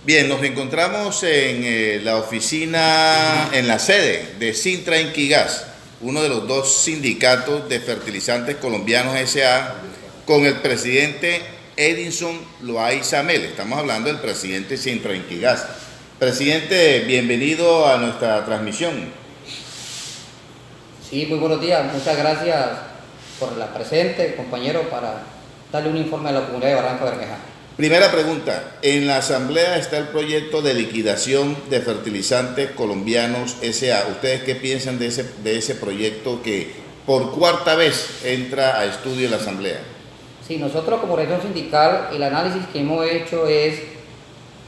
Bien, nos encontramos en la oficina, en la sede de Sintra Inquigas, uno de los dos sindicatos de fertilizantes colombianos S.A., con el presidente Edinson Loaiza Mel. Estamos hablando del presidente Sintra Inquigas. Presidente, bienvenido a nuestra transmisión. Sí, muy buenos días. Muchas gracias por la presente, compañero, para darle un informe a la comunidad de Barranca Bermeja. Primera pregunta, en la asamblea está el proyecto de liquidación de fertilizantes colombianos S.A. ¿Ustedes qué piensan de ese proyecto que por cuarta vez entra a estudio en la asamblea? Sí, nosotros como región sindical, el análisis que hemos hecho es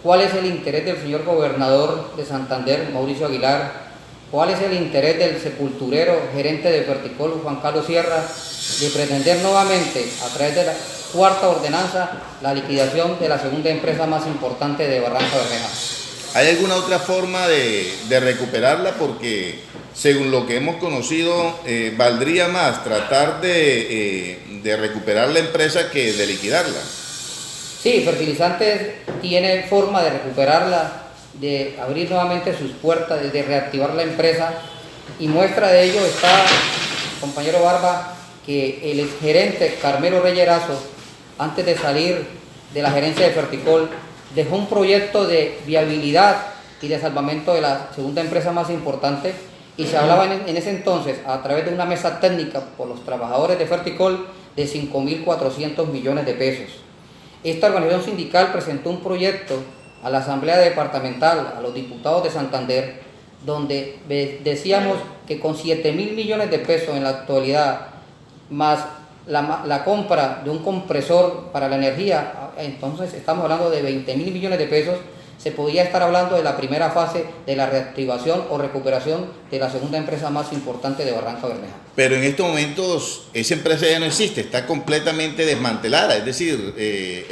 cuál es el interés del señor gobernador de Santander, Mauricio Aguilar, cuál es el interés del sepulturero, gerente de Ferticol, Juan Carlos Sierra, de pretender nuevamente, a través de la cuarta ordenanza, la liquidación de la segunda empresa más importante de Barranca Bermeja. ¿Hay alguna otra forma de recuperarla? Porque según lo que hemos conocido, valdría más tratar de recuperar la empresa que de liquidarla. Sí, Fertilizantes tiene forma de recuperarla, de abrir nuevamente sus puertas, de reactivar la empresa, y muestra de ello está, compañero Barba, que el exgerente Carmelo Reyerazo, antes de salir de la gerencia de Ferticol, dejó un proyecto de viabilidad y de salvamento de la segunda empresa más importante, y se hablaba en ese entonces, a través de una mesa técnica por los trabajadores de Ferticol, de 5.400 millones de pesos. Esta organización sindical presentó un proyecto a la Asamblea Departamental, a los diputados de Santander, donde decíamos que con 7.000 millones de pesos en la actualidad, más la compra de un compresor para la energía, entonces estamos hablando de 20.000 millones de pesos, se podía estar hablando de la primera fase de la reactivación o recuperación de la segunda empresa más importante de Barranca Bermeja. Pero en estos momentos esa empresa ya no existe, está completamente desmantelada, es decir,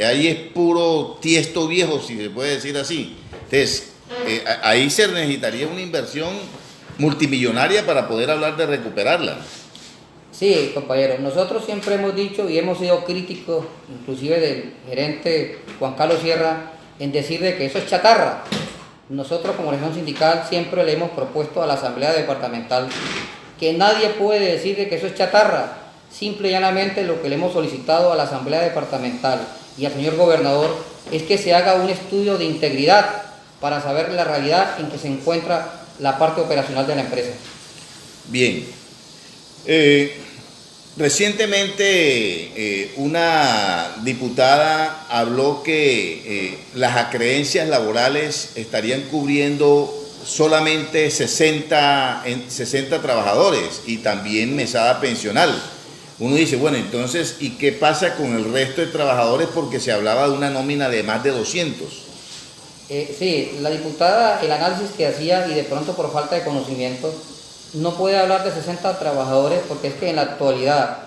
ahí es puro tiesto viejo, si se puede decir así. Entonces, ahí se necesitaría una inversión multimillonaria para poder hablar de recuperarla. Sí, compañeros, nosotros siempre hemos dicho y hemos sido críticos, inclusive del gerente Juan Carlos Sierra, en decir de que eso es chatarra. Nosotros como región sindical siempre le hemos propuesto a la Asamblea Departamental que nadie puede decir de que eso es chatarra. Simple y llanamente lo que le hemos solicitado a la Asamblea Departamental y al señor gobernador es que se haga un estudio de integridad para saber la realidad en que se encuentra la parte operacional de la empresa. Bien. Recientemente una diputada habló que las acreencias laborales estarían cubriendo solamente 60 trabajadores y también mesada pensional. Uno dice, bueno, entonces, ¿y qué pasa con el resto de trabajadores? Porque se hablaba de una nómina de más de 200. Sí, la diputada, el análisis que hacía, y de pronto por falta de conocimiento, no puede hablar de 60 trabajadores porque es que en la actualidad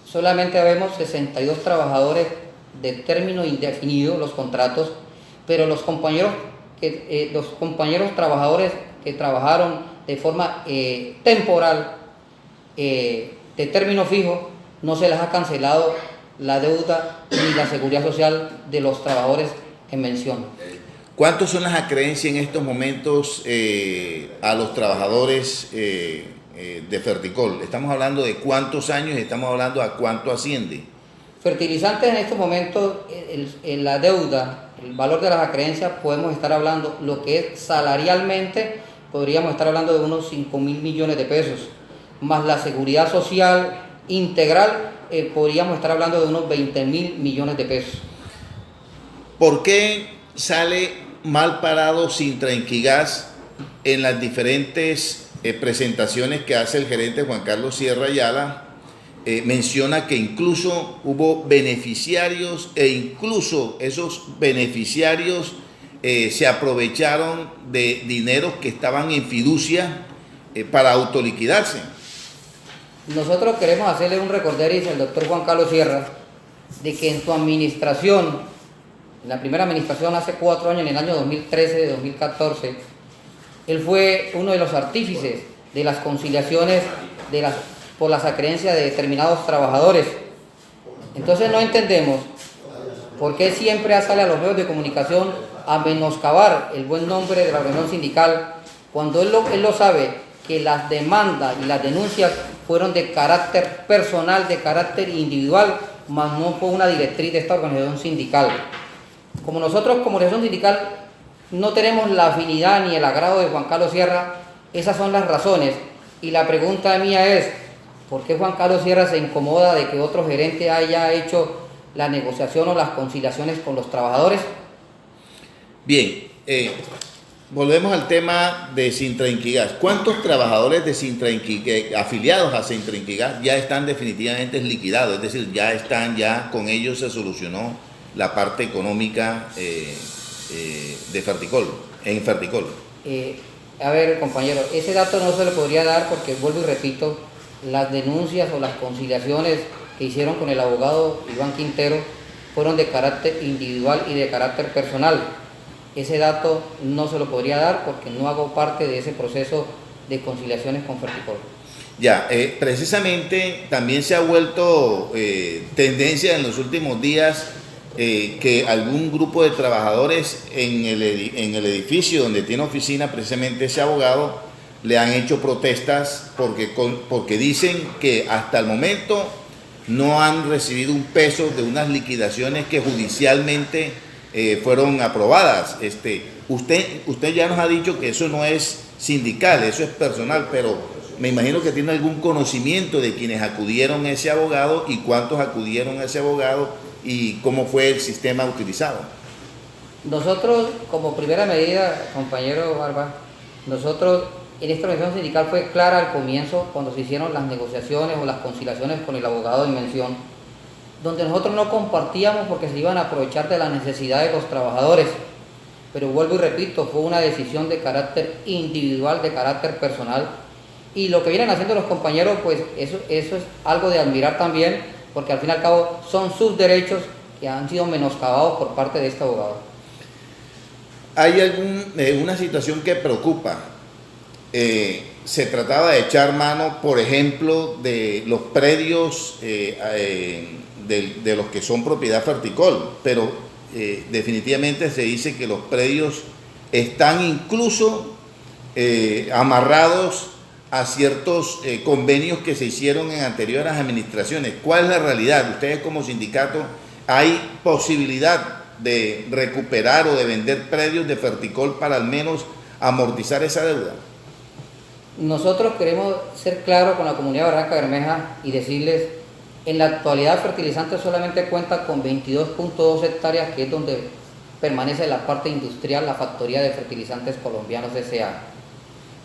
solamente vemos 62 trabajadores de término indefinido, los contratos, pero los compañeros trabajadores que trabajaron de forma temporal, de término fijo, no se les ha cancelado la deuda ni la seguridad social de los trabajadores en mención. ¿Cuántos son las acreencias en estos momentos a los trabajadores de Ferticol? Estamos hablando de cuántos años y estamos hablando a cuánto asciende. Fertilizantes en estos momentos, en la deuda, el valor de las acreencias, podemos estar hablando, lo que es salarialmente, podríamos estar hablando de unos 5.000 millones de pesos, más la seguridad social integral, podríamos estar hablando de unos 20.000 millones de pesos. ¿Por qué sale mal parado Sintra Inquigas en las diferentes presentaciones que hace el gerente Juan Carlos Sierra Ayala? Menciona que incluso hubo beneficiarios e incluso esos beneficiarios se aprovecharon de dineros que estaban en fiducia para autoliquidarse. Nosotros queremos hacerle un recorderis al doctor Juan Carlos Sierra de que en su administración, en la primera administración hace 4 años, en el año 2013-2014, él fue uno de los artífices de las conciliaciones por las acreencias de determinados trabajadores. Entonces no entendemos por qué siempre sale a los medios de comunicación a menoscabar el buen nombre de la organización sindical, cuando él lo sabe, que las demandas y las denuncias fueron de carácter personal, de carácter individual, mas no fue una directriz de esta organización sindical. Como nosotros como organización sindical no tenemos la afinidad ni el agrado de Juan Carlos Sierra, esas son las razones. Y la pregunta mía es, ¿por qué Juan Carlos Sierra se incomoda de que otro gerente haya hecho la negociación o las conciliaciones con los trabajadores? Bien, volvemos al tema de Sintra Inquigas. ¿Cuántos trabajadores de Sintra Inquigas, afiliados a Sintra Inquigas, ya están definitivamente liquidados? Es decir, ya con ellos se solucionó la parte económica de Ferticol, en Ferticol. A ver, compañero, ese dato no se le podría dar porque, vuelvo y repito, las denuncias o las conciliaciones que hicieron con el abogado Iván Quintero fueron de carácter individual y de carácter personal. Ese dato no se lo podría dar porque no hago parte de ese proceso de conciliaciones con Ferticol. Ya, precisamente también se ha vuelto tendencia en los últimos días que algún grupo de trabajadores en el edificio donde tiene oficina precisamente ese abogado le han hecho protestas porque dicen que hasta el momento no han recibido un peso de unas liquidaciones que judicialmente fueron aprobadas. Usted ya nos ha dicho que eso no es sindical, eso es personal, pero me imagino que tiene algún conocimiento de quienes acudieron a ese abogado y cuántos acudieron a ese abogado y cómo fue el sistema utilizado. Nosotros, como primera medida, compañero Barba, nosotros en esta organización sindical fue clara al comienzo cuando se hicieron las negociaciones o las conciliaciones con el abogado en mención, donde nosotros no compartíamos porque se iban a aprovechar de la necesidad de los trabajadores. Pero vuelvo y repito, fue una decisión de carácter individual, de carácter personal. Y lo que vienen haciendo los compañeros, pues eso es algo de admirar también, porque al fin y al cabo son sus derechos que han sido menoscabados por parte de este abogado. ¿Hay una situación que preocupa? Se trataba de echar mano, por ejemplo, de los predios de los que son propiedad Ferticol, pero definitivamente se dice que los predios están incluso amarrados a ciertos convenios que se hicieron en anteriores administraciones. ¿Cuál es la realidad? Ustedes como sindicato, ¿hay posibilidad de recuperar o de vender predios de Ferticol para al menos amortizar esa deuda? Nosotros queremos ser claros con la comunidad de Barranca Bermeja y decirles, en la actualidad Fertilizantes solamente cuenta con 22.2 hectáreas, que es donde permanece la parte industrial, la factoría de Fertilizantes Colombianos S.A.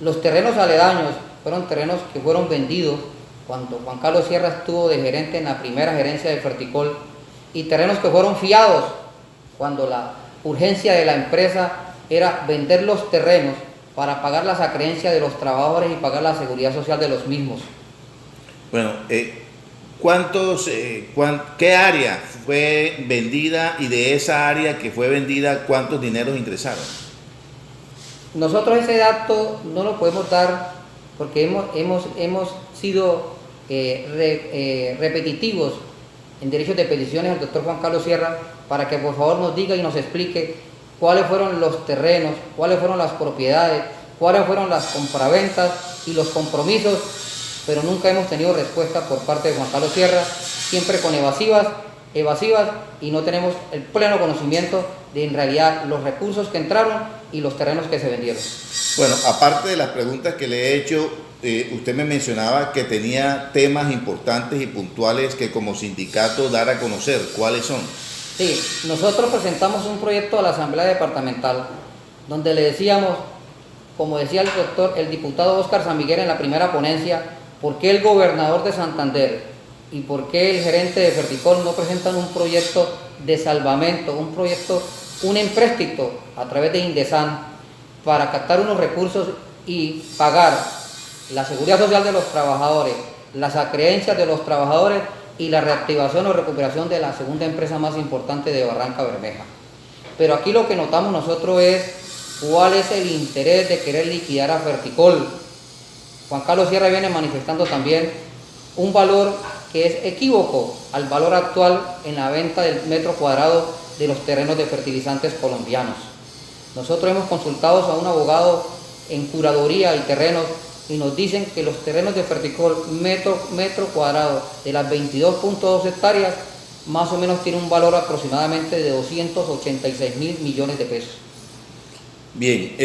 Los terrenos aledaños fueron terrenos que fueron vendidos cuando Juan Carlos Sierra estuvo de gerente en la primera gerencia de Ferticol, y terrenos que fueron fiados cuando la urgencia de la empresa era vender los terrenos para pagar las acreencias de los trabajadores y pagar la seguridad social de los mismos. Bueno, ¿qué área fue vendida y de esa área que fue vendida cuántos dineros ingresaron? Nosotros ese dato no lo podemos dar porque hemos sido repetitivos en derechos de peticiones al doctor Juan Carlos Sierra para que por favor nos diga y nos explique cuáles fueron los terrenos, cuáles fueron las propiedades, cuáles fueron las compraventas y los compromisos, pero nunca hemos tenido respuesta por parte de Juan Carlos Sierra, siempre con evasivas, y no tenemos el pleno conocimiento de en realidad los recursos que entraron y los terrenos que se vendieron. Bueno, aparte de las preguntas que le he hecho, usted me mencionaba que tenía temas importantes y puntuales que como sindicato dar a conocer. ¿Cuáles son? Sí, nosotros presentamos un proyecto a la Asamblea Departamental donde le decíamos, como decía el diputado Óscar San Miguel en la primera ponencia, ¿por qué el gobernador de Santander y por qué el gerente de Ferticol no presentan un proyecto de salvamento, un empréstito a través de Indesan para captar unos recursos y pagar la seguridad social de los trabajadores, las acreencias de los trabajadores y la reactivación o recuperación de la segunda empresa más importante de Barranca Bermeja? Pero aquí lo que notamos nosotros es cuál es el interés de querer liquidar a Ferticol. Juan Carlos Sierra viene manifestando también un valor que es equívoco al valor actual en la venta del metro cuadrado de los terrenos de Fertilizantes Colombianos. Nosotros hemos consultado a un abogado en curaduría y terrenos y nos dicen que los terrenos de Ferticol, metro cuadrado de las 22.2 hectáreas, más o menos tiene un valor aproximadamente de 286.000 millones de pesos. Bien,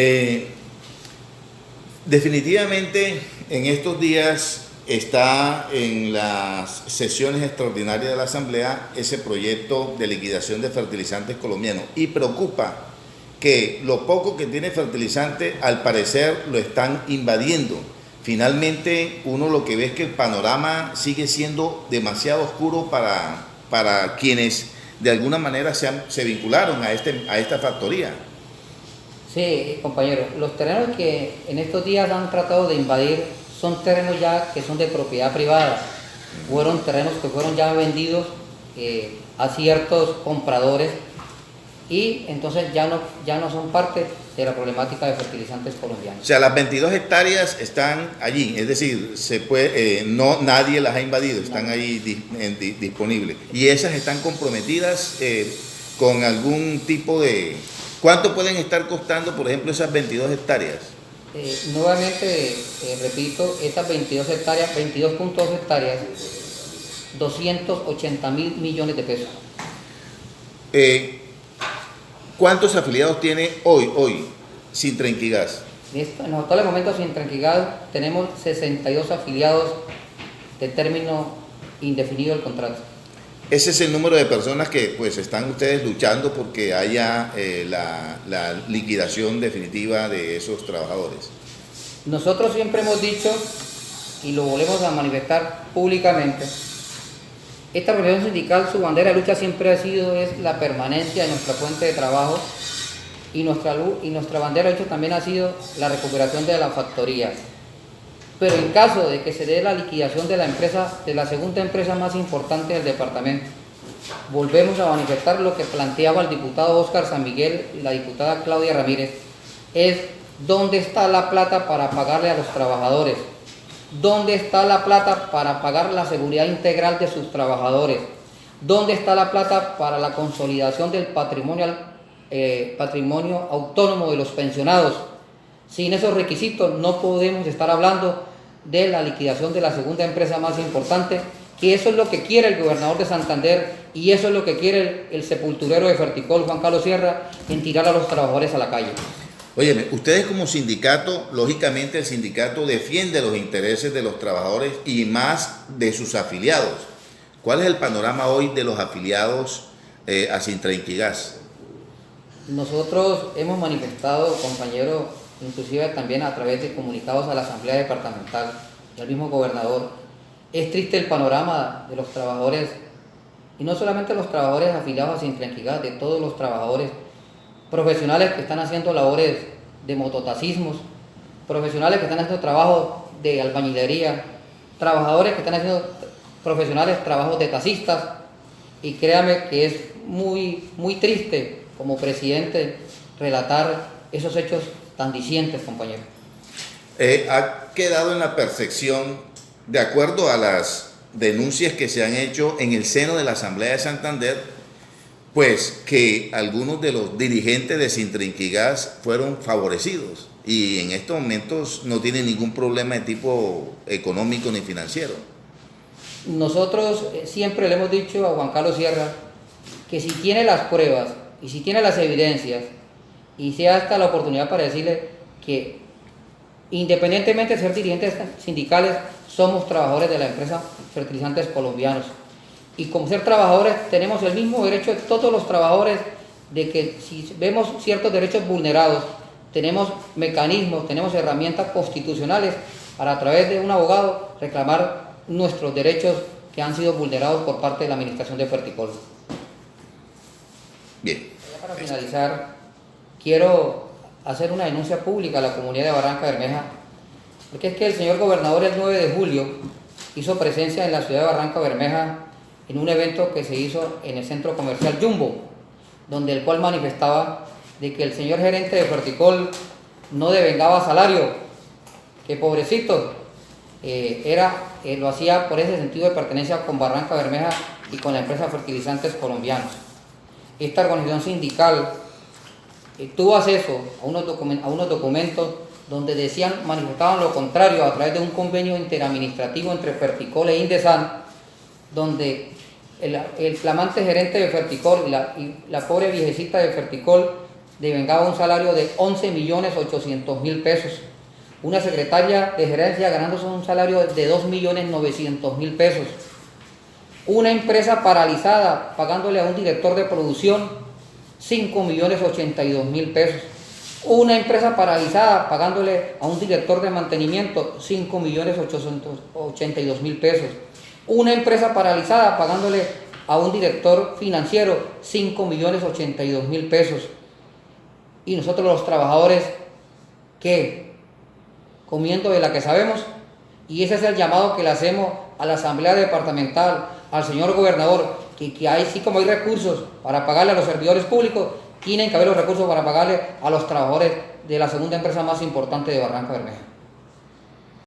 definitivamente en estos días está en las sesiones extraordinarias de la Asamblea ese proyecto de liquidación de fertilizantes colombianos y preocupa que lo poco que tiene fertilizante al parecer lo están invadiendo. Finalmente uno lo que ve es que el panorama sigue siendo demasiado oscuro para quienes de alguna manera se vincularon a esta factoría. Sí, compañero, los terrenos que en estos días han tratado de invadir son terrenos ya que son de propiedad privada. Fueron terrenos que fueron ya vendidos a ciertos compradores y entonces ya no son parte de la problemática de fertilizantes colombianos. O sea, las 22 hectáreas están allí, es decir, no, nadie las ha invadido, están ahí disponibles. Y esas están comprometidas con algún tipo de... ¿Cuánto pueden estar costando, por ejemplo, esas 22 hectáreas? Nuevamente, repito, estas 22 hectáreas, 22.2 hectáreas, 280.000 millones de pesos. ¿Cuántos afiliados tiene hoy Sintrenquigas? En los actuales momentos Sintrenquigas tenemos 62 afiliados de término indefinido del contrato. Ese es el número de personas que pues están ustedes luchando porque haya la liquidación definitiva de esos trabajadores. Nosotros siempre hemos dicho, y lo volvemos a manifestar públicamente, esta organización sindical, su bandera de lucha siempre ha sido la permanencia de nuestra fuente de trabajo y nuestra bandera de lucha también ha sido la recuperación de la factoría. Pero en caso de que se dé la liquidación de la empresa, de la segunda empresa más importante del departamento, volvemos a manifestar lo que planteaba el diputado Óscar San Miguel y la diputada Claudia Ramírez, es dónde está la plata para pagarle a los trabajadores, dónde está la plata para pagar la seguridad integral de sus trabajadores, dónde está la plata para la consolidación del patrimonio autónomo de los pensionados. Sin esos requisitos no podemos estar hablando de la liquidación de la segunda empresa más importante, que eso es lo que quiere el gobernador de Santander y eso es lo que quiere el sepulturero de Ferticol, Juan Carlos Sierra, en tirar a los trabajadores a la calle. Óyeme, ustedes como sindicato, lógicamente el sindicato defiende los intereses de los trabajadores y más de sus afiliados. ¿Cuál es el panorama hoy de los afiliados a Sintrenquigas? Nosotros hemos manifestado, compañero, inclusive también a través de comunicados a la Asamblea Departamental y al mismo gobernador, es triste el panorama de los trabajadores, y no solamente los trabajadores afiliados a Sintrenquigas, de todos los trabajadores profesionales que están haciendo labores de mototaxismos, profesionales que están haciendo trabajo de albañilería, trabajadores que están haciendo profesionales trabajos de taxistas, y créame que es muy, muy triste como presidente relatar esos hechos tan dicientes, compañero. Ha quedado en la percepción, de acuerdo a las denuncias que se han hecho en el seno de la Asamblea de Santander, pues que algunos de los dirigentes de Sintrenquigas fueron favorecidos y en estos momentos no tienen ningún problema de tipo económico ni financiero. Nosotros siempre le hemos dicho a Juan Carlos Sierra que si tiene las pruebas y si tiene las evidencias y sea hasta la oportunidad para decirle que independientemente de ser dirigentes sindicales, somos trabajadores de la empresa Fertilizantes Colombianos. Y como ser trabajadores tenemos el mismo derecho de todos los trabajadores de que si vemos ciertos derechos vulnerados, tenemos mecanismos, tenemos herramientas constitucionales para a través de un abogado reclamar nuestros derechos que han sido vulnerados por parte de la administración de Ferticol. Bien. Para finalizar, quiero hacer una denuncia pública a la comunidad de Barranca Bermeja, porque es que el señor gobernador el 9 de julio hizo presencia en la ciudad de Barranca Bermeja en un evento que se hizo en el centro comercial Jumbo, donde el cual manifestaba de que el señor gerente de Ferticol no devengaba salario, que pobrecito, lo hacía por ese sentido de pertenencia con Barranca Bermeja y con la empresa Fertilizantes Colombianos. Esta organización sindical tuvo acceso a unos documentos donde manifestaban lo contrario a través de un convenio interadministrativo entre Ferticol e Indesan, donde el flamante gerente de Ferticol y la pobre viejecita de Ferticol devengaba un salario de 11.800.000 pesos. Una secretaria de gerencia ganándose un salario de 2.900.000 pesos. Una empresa paralizada pagándole a un director de producción 5.082.000 pesos. Una empresa paralizada pagándole a un director de mantenimiento 5.882.000 pesos. Una empresa paralizada pagándole a un director financiero 5.082.000 pesos. Y nosotros los trabajadores, ¿qué? Comiendo de la que sabemos. Y ese es el llamado que le hacemos a la Asamblea Departamental, al señor gobernador, que así como hay recursos para pagarle a los servidores públicos, tienen que haber los recursos para pagarle a los trabajadores de la segunda empresa más importante de Barranca Bermeja.